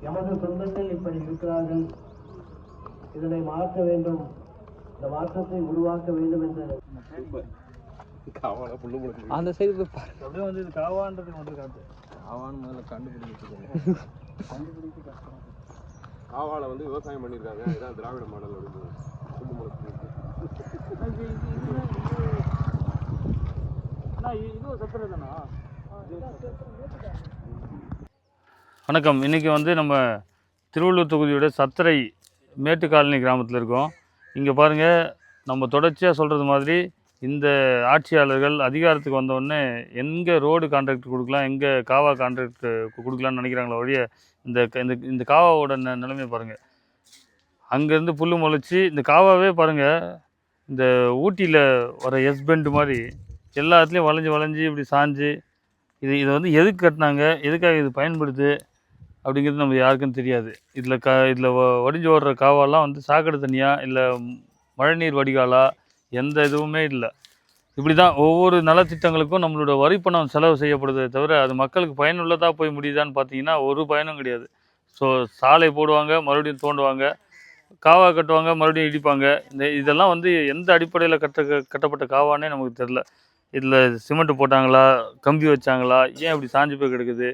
எமது சொந்தங்கள் இப்படி இருக்கிறார்கள், இதனை மாற்ற வேண்டும், இந்த மாற்றத்தை உருவாக்க வேண்டும் என்ற அந்த சைடு அப்படியே வந்து இது காவான்றதுக்கு வந்து காட்டு காவான்னு முதல்ல கண்டுபிடிச்சு காவால வந்து விவசாயம் பண்ணியிருக்காங்க. இதான் திராவிட மாடல் வணக்கம். இன்றைக்கி வந்து நம்ம திருவள்ளூர் தொகுதியோட சத்தரை மேட்டு காலனி கிராமத்தில் இருக்கோம். இங்கே பாருங்கள், நம்ம தொடர்ச்சியாக சொல்கிறது மாதிரி இந்த ஆட்சியாளர்கள் அதிகாரத்துக்கு வந்தோடனே எங்கே ரோடு கான்ட்ராக்ட் கொடுக்கலாம், எங்கே காவா கான்ட்ராக்ட் கொடுக்கலான்னு நினைக்கிறாங்களோ வழிய இந்த காவாவோட நிலைமையை பாருங்கள். அங்கேருந்து புல் முளைச்சி இந்த காவாவே பாருங்கள், இந்த ஊட்டியில் வர எஸ்பெண்டு மாதிரி எல்லா இடத்துலையும் வளைஞ்சி இப்படி சாஞ்சு இதை வந்து எதுக்கு கட்டினாங்க, எதுக்காக இது பயன்படுது அப்படிங்கிறது நம்ம யாருக்கும் தெரியாது. இதில் வடிஞ்சு ஓடுற காவாலாம் வந்து சாக்கடை தண்ணியாக இல்லை மழைநீர் வடிகாலா எந்த இதுவுமே இல்லை. இப்படி தான் ஒவ்வொரு நலத்திட்டங்களுக்கும் நம்மளோட வரி பணம் செலவு செய்யப்படுதே தவிர அது மக்களுக்கு பயனுள்ளதாக போய் முடியுதான்னு பார்த்தீங்கன்னா ஒரு பயனும் கிடையாது. ஸோ சாலை போடுவாங்க, மறுபடியும் தோண்டுவாங்க, காவா கட்டுவாங்க, மறுபடியும் இடிப்பாங்க. இதெல்லாம் வந்து எந்த அடிப்படையில் கட்டப்பட்ட காவானே நமக்கு தெரில. இதில் சிமெண்ட்டு போட்டாங்களா, கம்பி வச்சாங்களா, ஏன் இப்படி சாஞ்சு போய் கிடக்குது,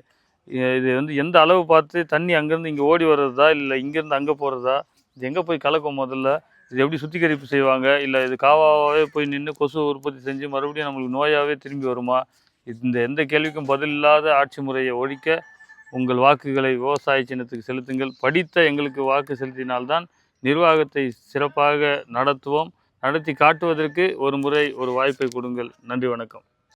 இது வந்து எந்த அளவு பார்த்து தண்ணி அங்கேருந்து இங்கே ஓடி வர்றதா இல்லை இங்கேருந்து அங்கே போகிறதா, இது எங்கே போய் கலக்கும், முதல்ல இது எப்படி சுத்திகரிப்பு செய்வாங்க, இல்லை இது காவாவே போய் நின்று கொசு உற்பத்தி செஞ்சு மறுபடியும் நம்மளுக்கு நோயாகவே திரும்பி வருமா? எந்த கேள்விக்கும் பதில் இல்லாத ஆட்சி முறையை ஒழிக்க உங்கள் வாக்குகளை விவசாய சின்னத்துக்கு செலுத்துங்கள். படித்த எங்களுக்கு வாக்கு செலுத்தினால்தான் நிர்வாகத்தை சிறப்பாக நடத்துவோம். நடத்தி காட்டுவதற்கு ஒரு முறை ஒரு வாய்ப்பை கொடுங்கள். நன்றி, வணக்கம்.